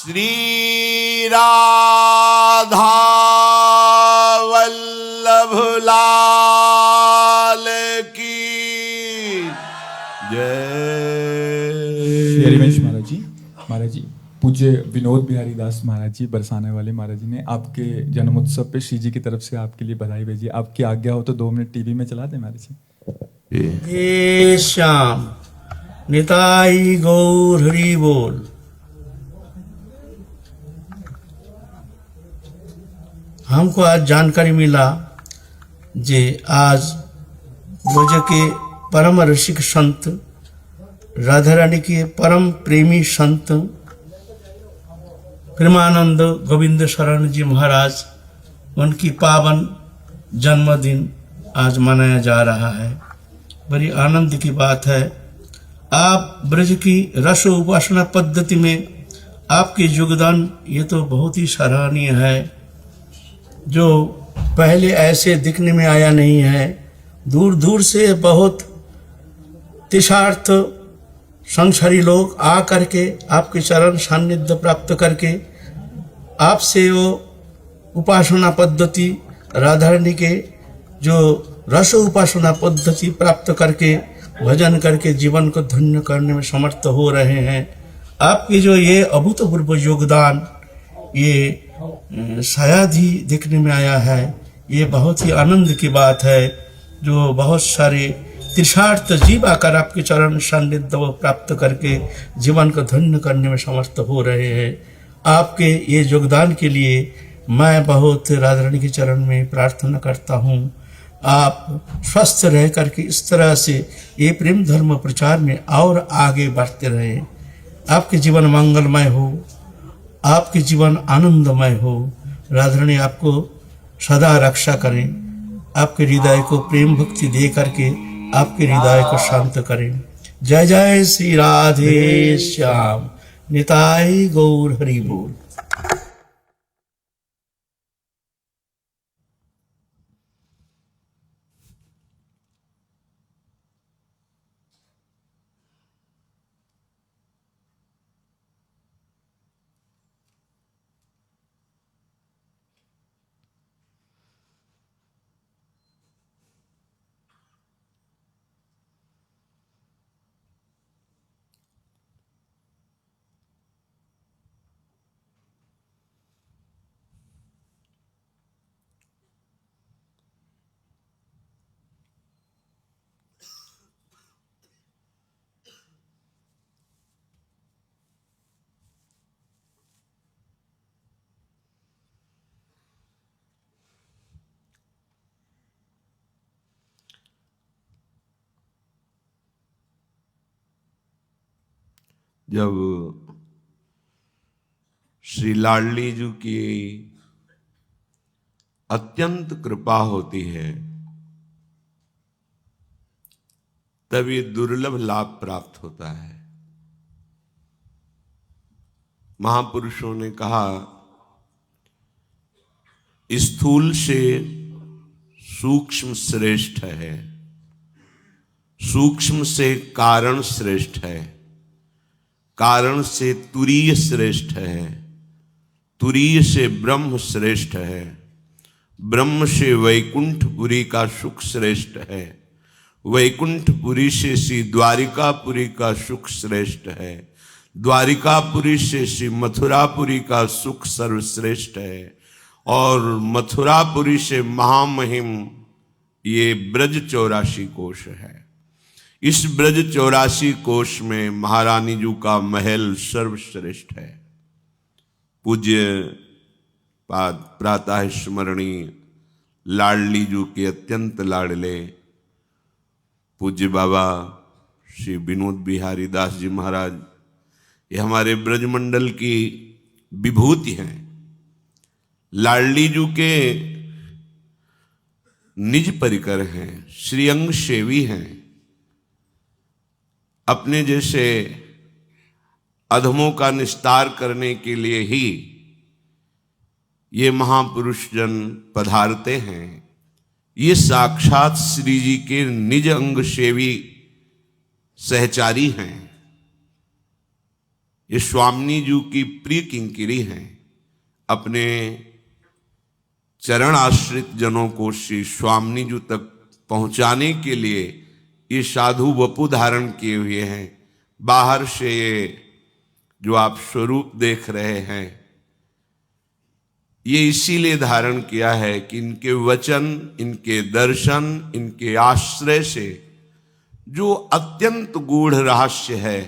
श्री राधा वल्लभ लाल की जय। हरिवंश महाराज जी पूज्य विनोद बिहारी दास महाराज जी बरसाने वाले महाराज जी ने आपके जन्मोत्सव पे श्री जी की तरफ से आपके लिए बधाई भेजी। आपकी आज्ञा हो तो 2 मिनट टीवी में चला दें महाराज जी। हे श्याम निताई गौर हरि बोल। हमको आज जानकारी मिला जे आज ब्रज के परम रसिक संत राधा रानी के परम प्रेमी संत प्रेमानंद गोविंद शरण जी महाराज उनकी पावन जन्मदिन आज मनाया जा रहा है। बड़ी आनंद की बात है। आप ब्रज की रस उपासना पद्धति में आपके योगदान ये तो बहुत ही सराहनीय है, जो पहले ऐसे दिखने में आया नहीं है। दूर दूर से बहुत तीर्थार्थ संसारी लोग आ करके आपके चरण सान्निध्य प्राप्त करके आपसे वो उपासना पद्धति राधा रानी के जो रस उपासना पद्धति प्राप्त करके भजन करके जीवन को धन्य करने में समर्थ हो रहे हैं। आपकी जो ये अभूतपूर्व योगदान ये शायद ही देखने में आया है। ये बहुत ही आनंद की बात है, जो बहुत सारे तीर्थार्थ जीव आकर आपके चरण सान्निध्य प्राप्त करके जीवन को धन्य करने में समर्थ हो रहे हैं। आपके ये योगदान के लिए मैं बहुत राधा रानी के चरण में प्रार्थना करता हूँ। आप स्वस्थ रह करके इस तरह से ये प्रेम धर्म प्रचार में और आगे बढ़ते रहे। आपके जीवन मंगलमय हो, आपके जीवन आनंदमय हो। राधा रानी आपको सदा रक्षा करें, आपके हृदय को प्रेम भक्ति दे करके आपके हृदय को शांत करें। जय जय श्री राधे श्याम निताई गौर हरि बोल। जब श्री लाडली जी की अत्यंत कृपा होती है तब ये दुर्लभ लाभ प्राप्त होता है। महापुरुषों ने कहा, स्थूल से सूक्ष्म श्रेष्ठ है, सूक्ष्म से कारण श्रेष्ठ है, कारण से तुरीय श्रेष्ठ है, तुरीय से ब्रह्म श्रेष्ठ है, ब्रह्म से वैकुंठपुरी का सुख श्रेष्ठ है, वैकुंठपुरी से श्री द्वारिकापुरी का सुख श्रेष्ठ है, द्वारिकापुरी से श्री मथुरापुरी का सुख सर्वश्रेष्ठ है, और मथुरापुरी से महामहिम ये ब्रज 84 कोश है। इस ब्रज 84 कोश में महारानी जी का महल सर्वश्रेष्ठ है। पूज्य प्रातः स्मरणीय लाडली जी के अत्यंत लाडले पूज्य बाबा श्री विनोद बिहारी दास जी महाराज, ये हमारे ब्रजमंडल की विभूति हैं। लाडली जी के निज परिकर हैं, श्रीअंग सेवी हैं। अपने जैसे अधमों का निस्तार करने के लिए ही ये महापुरुष जन पधारते हैं। ये साक्षात श्री जी के निज अंग सेवी सहचारी हैं। ये स्वामी जी की प्रिय किंकिरी हैं। अपने चरण आश्रित जनों को श्री स्वामी जी तक पहुंचाने के लिए ये साधु वपु धारण किए हुए हैं। बाहर से ये जो आप स्वरूप देख रहे हैं, ये इसीलिए धारण किया है कि इनके वचन, इनके दर्शन, इनके आश्रय से जो अत्यंत गूढ़ रहस्य है,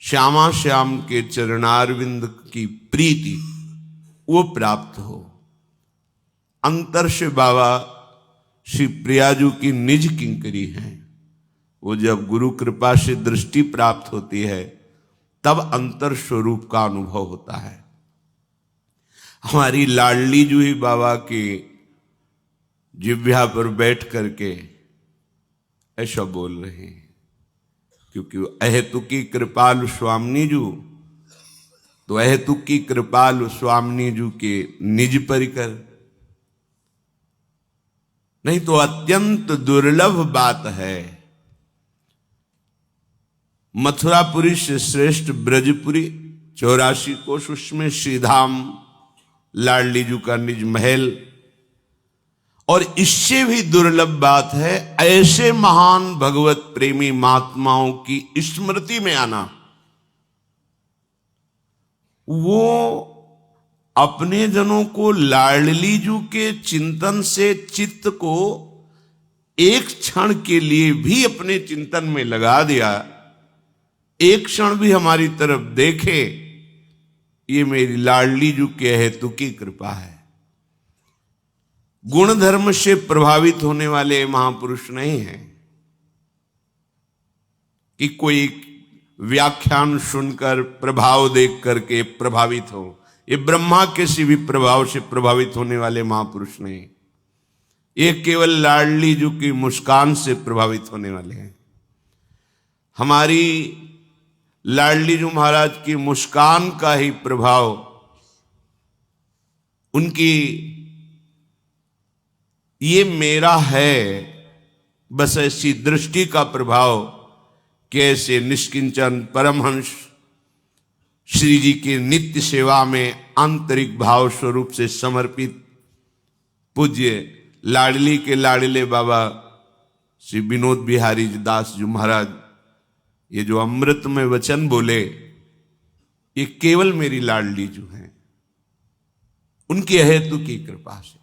श्यामा श्याम के चरणारविंद की प्रीति, वो प्राप्त हो। अंतर से बाबा श्री प्रियाजू की निज किंकरी हैं। वो जब गुरु कृपा से दृष्टि प्राप्त होती है तब अंतर स्वरूप का अनुभव होता है। हमारी लाडली जो ही बाबा की जिह्वा पर बैठ करके ऐसा बोल रहे हैं, क्योंकि अहेतुकी कृपालु स्वामी जू, तो अहेतुकी कृपालु स्वामी जू के निज परिकर, नहीं तो अत्यंत दुर्लभ बात है। मथुरापुरी से श्रेष्ठ ब्रजपुरी 84 कोश, उसमें श्रीधाम लाडली जू का निज महल, और इससे भी दुर्लभ बात है ऐसे महान भगवत प्रेमी महात्माओं की स्मृति में आना। वो अपने जनों को लाडली जू के चिंतन से चित्त को एक क्षण के लिए भी अपने चिंतन में लगा दिया, एक क्षण भी हमारी तरफ देखे, ये मेरी लाडली जू के हेतु की कृपा है। गुण धर्म से प्रभावित होने वाले महापुरुष नहीं हैं कि कोई व्याख्यान सुनकर प्रभाव देख करके प्रभावित हो। ये ब्रह्मा किसी भी प्रभाव से प्रभावित होने वाले महापुरुष नहीं, ये केवल लाडली जू की मुस्कान से प्रभावित होने वाले हैं। हमारी लाडली जू महाराज की मुस्कान का ही प्रभाव, उनकी ये मेरा है बस ऐसी दृष्टि का प्रभाव, कैसे निष्किंचन परमहंस श्री जी की नित्य सेवा में आंतरिक भाव स्वरूप से समर्पित पूज्य लाडली के लाडले बाबा श्री विनोद बिहारी दास जी महाराज, ये जो अमृत में वचन बोले, ये केवल मेरी लाडली जो हैं, उनकी हेतु की कृपा से।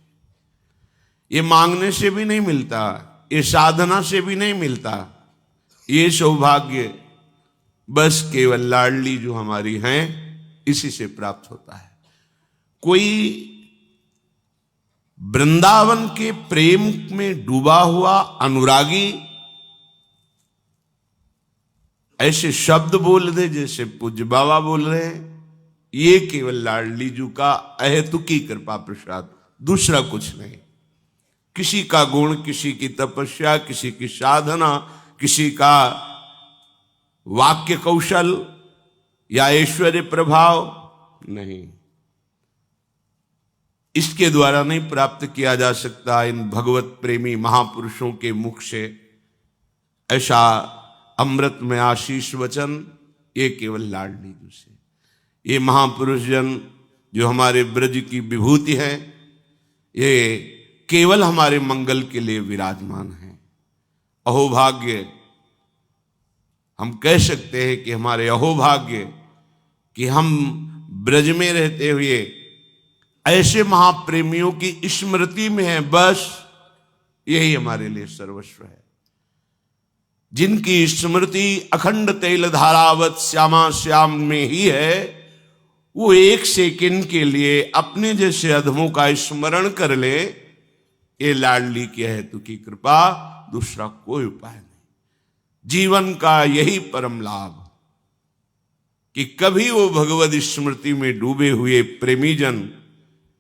ये मांगने से भी नहीं मिलता, ये साधना से भी नहीं मिलता, ये सौभाग्य बस केवल लाडली जो हमारी हैं इसी से प्राप्त होता है। कोई वृंदावन के प्रेम में डूबा हुआ अनुरागी ऐसे शब्द बोल दे जैसे पूज्य बाबा बोल रहे हैं, ये केवल लाडली जू का अहेतुकी कृपा प्रसाद, दूसरा कुछ नहीं। किसी का गुण, किसी की तपस्या, किसी की साधना, किसी का वाक्य कौशल या ऐश्वर्य प्रभाव नहीं, इसके द्वारा नहीं प्राप्त किया जा सकता। इन भगवत प्रेमी महापुरुषों के मुख से ऐसा अमृत में आशीष वचन, ये केवल लाडली जू से। ये महापुरुष जन जो हमारे ब्रज की विभूति है, ये केवल हमारे मंगल के लिए विराजमान है। अहोभाग्य हम कह सकते हैं कि हमारे अहोभाग्य कि हम ब्रज में रहते हुए ऐसे महाप्रेमियों की स्मृति में हैं, बस यही हमारे लिए सर्वस्व है। जिनकी स्मृति अखंड तैल धारावत श्यामा श्याम में ही है, वो एक सेकंड के लिए अपने जैसे अधमों का स्मरण कर ले, ये लाडली की हेतु की कृपा, दूसरा कोई उपाय नहीं। जीवन का यही परम लाभ कि कभी वो भगवत स्मृति में डूबे हुए प्रेमी जन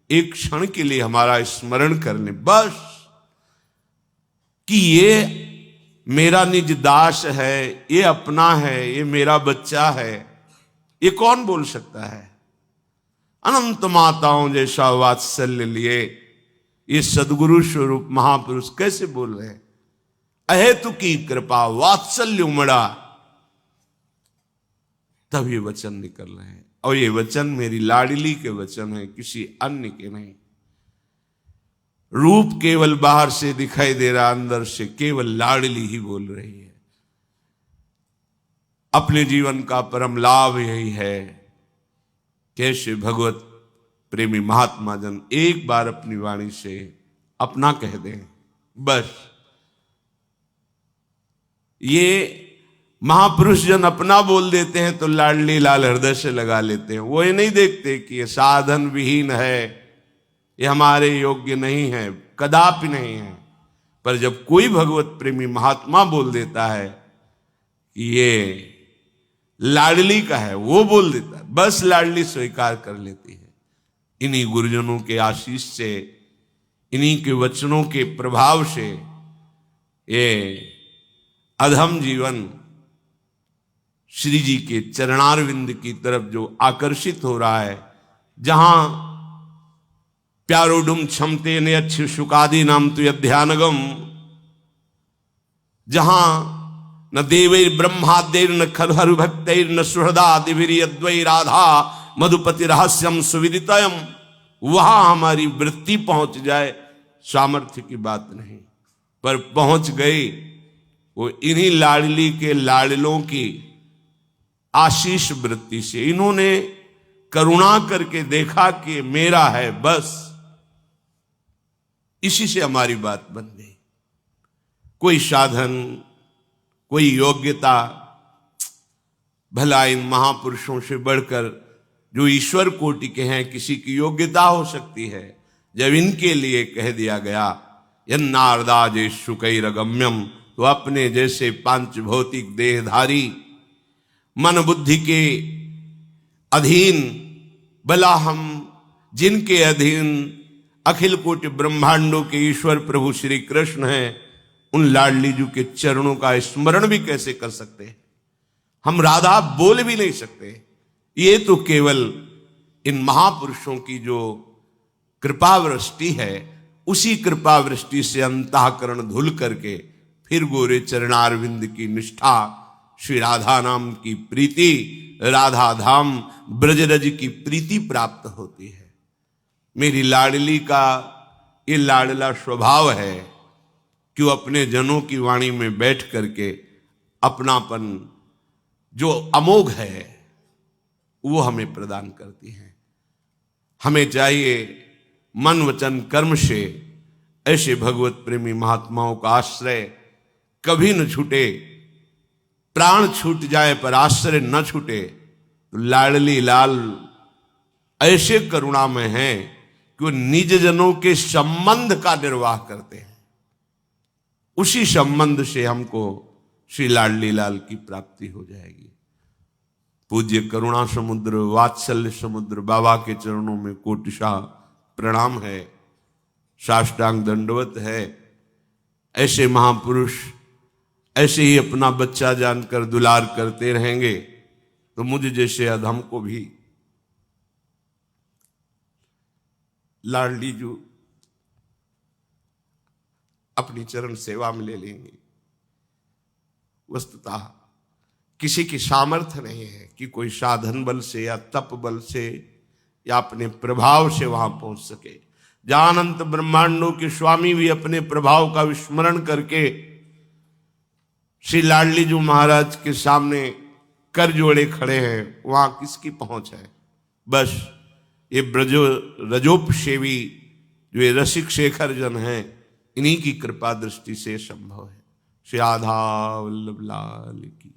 एक क्षण के लिए हमारा स्मरण कर ले, बस कि ये मेरा निज दास है, ये अपना है, ये मेरा बच्चा है। ये कौन बोल सकता है? अनंत माताओं जैसा वात्सल्य लिए ये सदगुरु स्वरूप महापुरुष कैसे बोल रहे हैं? अहेतु की कृपा वात्सल्य उमड़ा। तब ये वचन निकल रहे हैं, और ये वचन मेरी लाडली के वचन है, किसी अन्य के नहीं। रूप केवल बाहर से दिखाई दे रहा, अंदर से केवल लाडली ही बोल रही है। अपने जीवन का परम लाभ यही है, कैसे भगवत प्रेमी महात्मा जन एक बार अपनी वाणी से अपना कह दें, बस। ये महापुरुष जन अपना बोल देते हैं तो लाडली लाल हृदय से लगा लेते हैं। वो ये नहीं देखते कि ये साधन विहीन है, ये हमारे योग्य नहीं है, कदापि नहीं है। पर जब कोई भगवत प्रेमी महात्मा बोल देता है कि ये लाडली का है, वो बोल देता है, बस लाडली स्वीकार कर लेती है। इन्हीं गुरुजनों के आशीष से, इन्हीं के वचनों के प्रभाव से ये अधम जीवन श्री जी के चरणारविंद की तरफ जो आकर्षित हो रहा है, जहां प्यारोडुम क्षमते ने अच्छे शुकादि नाम तो ध्यानगम, जहां न देवैर ब्रह्मादेर न खलहरु भक्तैर न सुहृदादिभिर अद्वै राधा मधुपति रहस्यम सुविदितयम, वहां हमारी वृत्ति पहुंच जाए, सामर्थ्य की बात नहीं, पर पहुंच गई वो इन्हीं लाडली के लाडलों की आशीष वृत्ति से। इन्होंने करुणा करके देखा कि मेरा है, बस इसी से हमारी बात बन गई। कोई साधन, कोई योग्यता, भला इन महापुरुषों से बढ़कर जो ईश्वर कोटि के हैं, किसी की योग्यता हो सकती है। जब इनके लिए कह दिया गया यन्नारदाजे शुकैरगम्यम, तो अपने जैसे पांच भौतिक देहधारी मन बुद्धि के अधीन, भला हम जिनके अधीन अखिल कोटि ब्रह्मांडों के ईश्वर प्रभु श्री कृष्ण हैं, उन लाडली जी के चरणों का स्मरण भी कैसे कर सकते हैं? हम राधा बोल भी नहीं सकते। ये तो केवल इन महापुरुषों की जो कृपावृष्टि है, उसी कृपावृष्टि से अंतःकरण धुल करके फिर गोरे चरणारविंद की निष्ठा, श्री राधा नाम की प्रीति, राधा धाम ब्रजरज की प्रीति प्राप्त होती है। मेरी लाडली का ये लाडला स्वभाव है कि वो अपने जनों की वाणी में बैठ करके अपनापन जो अमोघ है वो हमें प्रदान करती है। हमें चाहिए मन वचन कर्म से ऐसे भगवत प्रेमी महात्माओं का आश्रय कभी न छूटे। प्राण छूट जाए पर आश्रय न छूटे। तो लाडली लाल ऐसे करुणा में हैं कि वो निज जनों के संबंध का निर्वाह करते हैं। उसी संबंध से हमको श्री लाडली लाल की प्राप्ति हो जाएगी। पूज्य करुणा समुद्र, वात्सल्य समुद्र बाबा के चरणों में कोटिशाह प्रणाम है, साष्टांग दंडवत है। ऐसे महापुरुष ऐसे ही अपना बच्चा जानकर दुलार करते रहेंगे तो मुझे जैसे अधम को भी लाडली जो अपनी चरण सेवा में ले लेंगे। वस्तुतः किसी की सामर्थ्य नहीं है कि कोई साधन बल से या तप बल से या अपने प्रभाव से वहां पहुंच सके। जहां अनंत ब्रह्मांडों के स्वामी भी अपने प्रभाव का विस्मरण करके श्री लाडली जी महाराज के सामने कर जोड़े खड़े हैं, वहां किसकी पहुंच है? बस ये रजोपसेवी जो ये रसिक शेखर जन हैं, इन्हीं की कृपा दृष्टि से संभव है। श्री राधा वल्लभ लाल की।